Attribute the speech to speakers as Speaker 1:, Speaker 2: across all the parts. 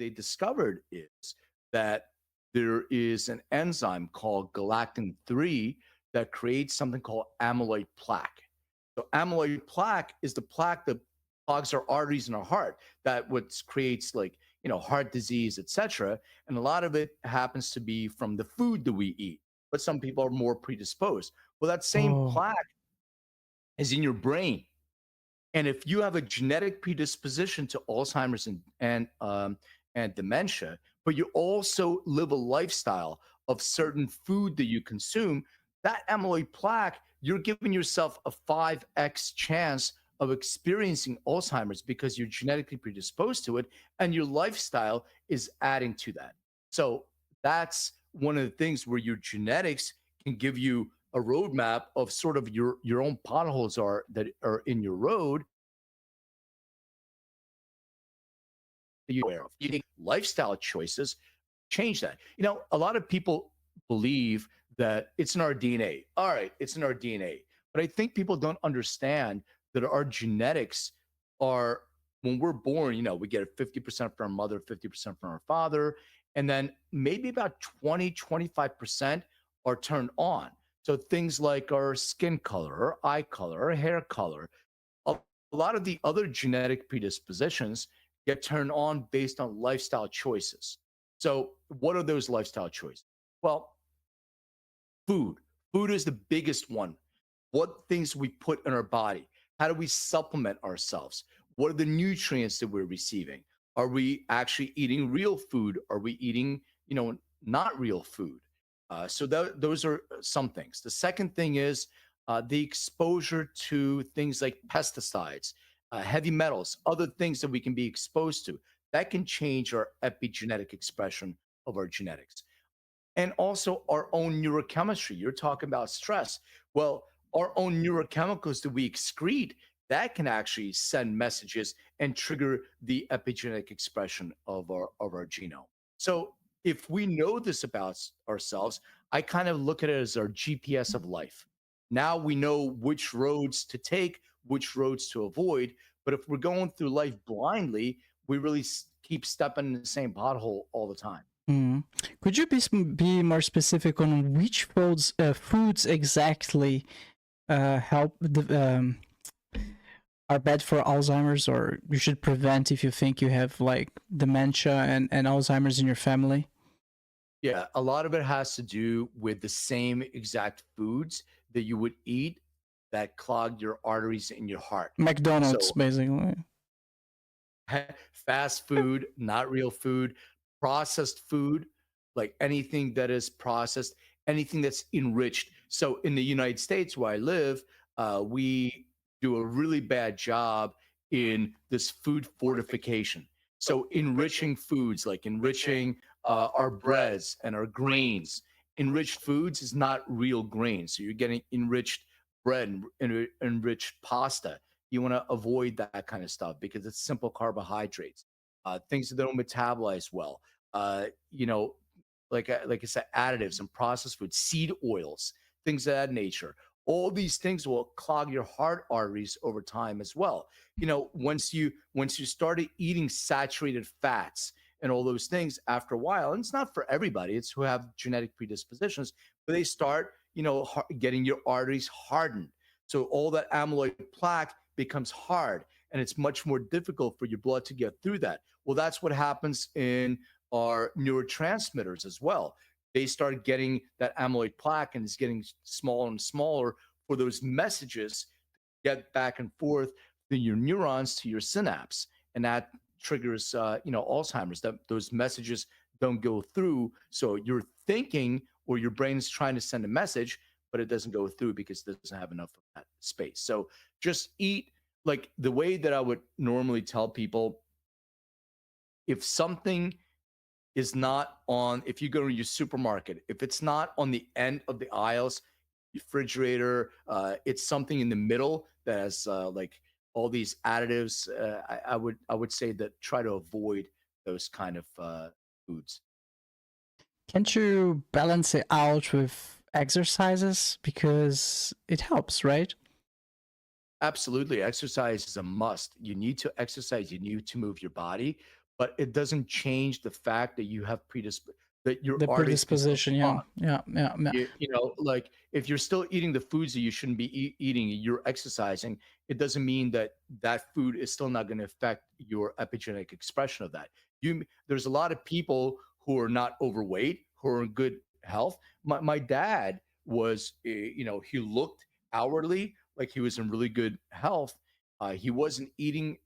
Speaker 1: they discovered is that there is an enzyme called galactin 3 that creates something called amyloid plaque. So amyloid plaque is the plaque that clogs our arteries in our heart, that what creates, like, heart disease, etc. And a lot of it happens to be from the food that we eat, but some people are more predisposed. Well, that same
Speaker 2: Oh,
Speaker 1: plaque is in your brain. And if you have a genetic predisposition to Alzheimer's and dementia, but you also live a lifestyle of certain food that you consume, that amyloid plaque, you're giving yourself a 5x chance of experiencing Alzheimer's because you're genetically predisposed to it, and your lifestyle is adding to that. So that's one of the things where your genetics can give you a roadmap of sort of your own potholes are that are in your road that you're aware of. You make lifestyle choices, change that. A lot of people believe that it's in our DNA. All right, it's in our DNA. But I think people don't understand that our genetics are, when we're born, we get 50% from our mother, 50% from our father, and then maybe about 20, 25% are turned on. So things like our skin color, our eye color, our hair color, a lot of the other genetic predispositions get turned on based on lifestyle choices. So, what are those lifestyle choices? Well, food. Food is the biggest one. What things we put in our body? How do we supplement ourselves? What are the nutrients that we're receiving? Are we actually eating real food? Are we eating, not real food? Those are some things. The second thing is the exposure to things like pesticides, heavy metals, other things that we can be exposed to. That can change our epigenetic expression of our genetics. And also our own neurochemistry. You're talking about stress. Well, our own neurochemicals that we excrete, that can actually send messages and trigger the epigenetic expression of our genome. So if we know this about ourselves, I kind of look at it as our GPS of life. Now we know which roads to take, which roads to avoid. But if we're going through life blindly, we really keep stepping in the same pothole all the time.
Speaker 2: mm. Could you be more specific on which foods exactly help are bad for Alzheimer's, or you should prevent if you think you have like dementia and Alzheimer's in your family?
Speaker 1: Yeah, a lot of it has to do with the same exact foods that you would eat that clog your arteries in your heart.
Speaker 2: McDonald's,
Speaker 1: So
Speaker 2: basically.
Speaker 1: fast food, not real food, processed food, like anything that is processed, anything that's enriched. So in the United States, where I live, we do a really bad job in this food fortification. So enriching foods, like enriching our breads and our grains. Enriched foods is not real grain. So you're getting enriched bread and enriched pasta. You want to avoid that kind of stuff because it's simple carbohydrates, things that don't metabolize well. You know, like I said, additives and processed foods, seed oils, things of that nature. All these things will clog your heart arteries over time as well. Once you started eating saturated fats and all those things, after a while, and it's not for everybody, it's who have genetic predispositions, but they start, getting your arteries hardened. So all that amyloid plaque becomes hard, and it's much more difficult for your blood to get through that. Well, that's what happens in our neurotransmitters as well. They start getting that amyloid plaque, and it's getting smaller and smaller for those messages to get back and forth through your neurons to your synapse, and that triggers Alzheimer's. That those messages don't go through, so you're thinking, or your brain is trying to send a message, but it doesn't go through because it doesn't have enough of that space. So just eat, like the way that I would normally tell people, if something is not on, if you go to your supermarket, if it's not on the end of the aisles, refrigerator, it's something in the middle that has like all these additives. I would say that try to avoid those kind of foods.
Speaker 2: Can't you balance it out with exercises? Because it helps, right?
Speaker 1: Absolutely, exercise is a must. You need to exercise. You need to move your body, but it doesn't change the fact that you have that your
Speaker 2: The
Speaker 1: arteries can still
Speaker 2: predisposition, yeah,
Speaker 1: pump.
Speaker 2: yeah, yeah, yeah.
Speaker 1: Like if you're still eating the foods that you shouldn't be eating, you're exercising, it doesn't mean that that food is still not going to affect your epigenetic expression of that. There's a lot of people who are not overweight, who are in good health. My dad was, he looked outwardly like he was in really good health. He wasn't eating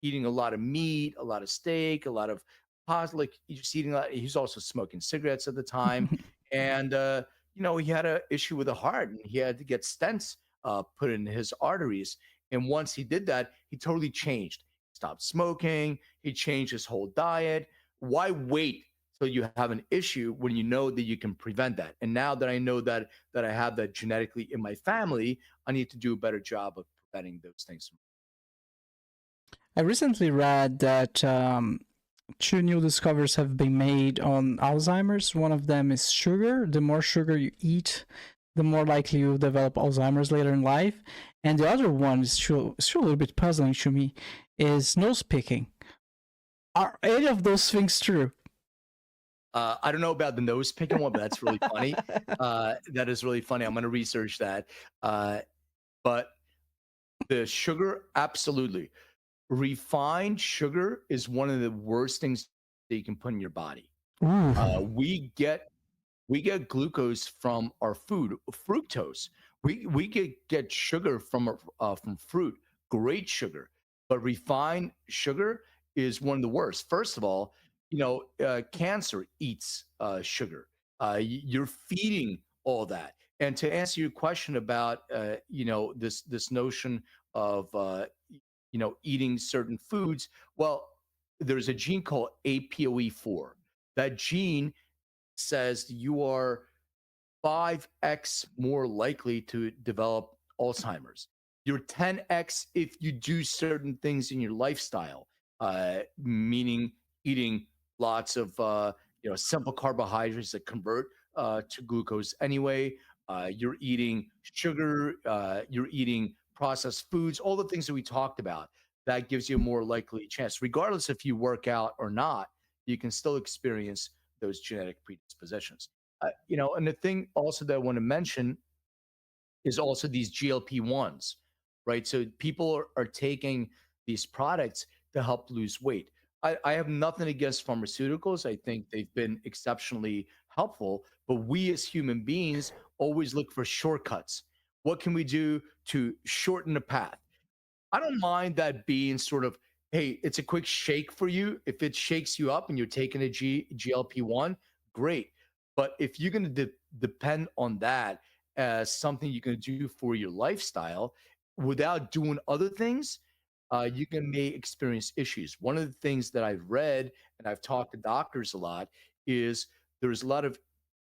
Speaker 1: a lot of meat, a lot of steak, a lot of pasta. Like he's just eating a lot. He's also smoking cigarettes at the time, and he had an issue with the heart, and he had to get stents put in his arteries. And once he did that, he totally changed. Stopped smoking. He changed his whole diet. Why wait till you have an issue when you know that you can prevent that? And now that I know that I have that genetically in my family, I need to do a better job of preventing those things.
Speaker 2: I recently read that two new discoveries have been made on Alzheimer's. One of them is sugar. The more sugar you eat, the more likely you develop Alzheimer's later in life. And the other one is still a little bit puzzling to me, is nose picking. Are any of those things true?
Speaker 1: I don't know about the nose picking one, but that's really funny. That is really funny. I'm going to research that. But the sugar, absolutely. Refined sugar is one of the worst things that you can put in your body.
Speaker 2: Ooh.
Speaker 1: We get glucose from our food, fructose. We get sugar from fruit, great sugar, but refined sugar is one of the worst. First of all, cancer eats sugar. You're feeding all that. And to answer your question about this notion of eating certain foods, well, there's a gene called APOE4. That gene says you are 5x more likely to develop Alzheimer's. You're 10x if you do certain things in your lifestyle, meaning eating lots of simple carbohydrates that convert to glucose anyway. You're eating sugar. You're eating processed foods. All the things that we talked about. That gives you a more likely chance, regardless if you work out or not. You can still experience those genetic predispositions. And the thing also that I want to mention is also these GLP-1s, right? So people are taking these products to help lose weight. I have nothing against pharmaceuticals. I think they've been exceptionally helpful, but we as human beings always look for shortcuts. What can we do to shorten the path? I don't mind that being sort of, hey, it's a quick shake for you. If it shakes you up and you're taking a GLP-1, great. But if you're going to depend on that as something you can do for your lifestyle without doing other things, you may experience issues. One of the things that I've read and I've talked to doctors a lot is there's a lot of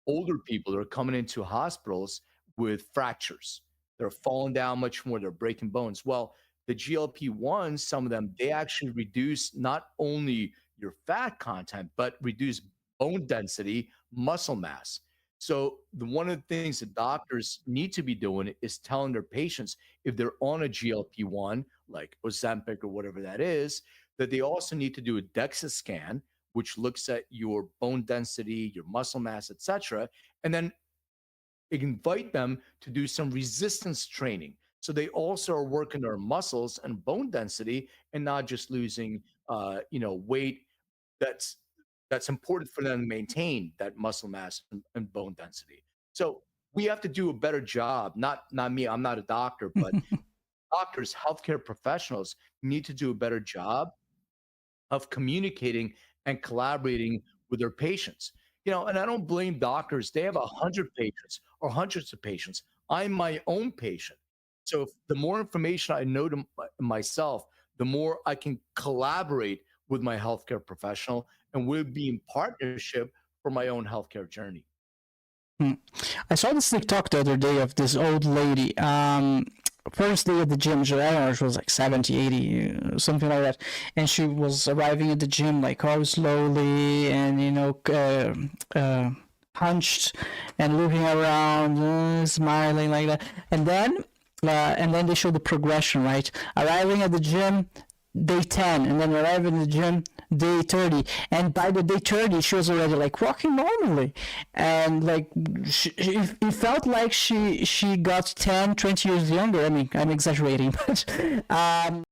Speaker 1: older people that are coming into hospitals with fractures. They're falling down much more. They're breaking bones. Well, the GLP-1s, some of them, they actually reduce not only your fat content, but reduce bone density, muscle mass. So one of the things that doctors need to be doing is telling their patients if they're on a GLP-1, like Ozempic or whatever that is, that they also need to do a DEXA scan, which looks at your bone density, your muscle mass, etc., and then invite them to do some resistance training. So they also are working their muscles and bone density and not just losing, weight that's important for them to maintain that muscle mass and bone density. So we have to do a better job. Not me. I'm not a doctor, but doctors, healthcare professionals need to do a better job of communicating and collaborating with their patients. And I don't blame doctors. They have 100 patients or hundreds of patients. I'm my own patient. So if the more information I know to myself, the more I can collaborate with my healthcare professional, and we'll be in partnership for my own healthcare journey.
Speaker 2: I saw this TikTok the other day of this old lady. First day at the gym, I don't know, she was like 70, 80, something like that. And she was arriving at the gym like all slowly and, hunched and looking around, smiling like that. And then they show the progression, right? Arriving at the gym, day 10, and then arrived in the gym day 30, and by the day 30 she was already like walking normally, and like it felt like she got 10-20 years younger. I mean, I'm exaggerating, but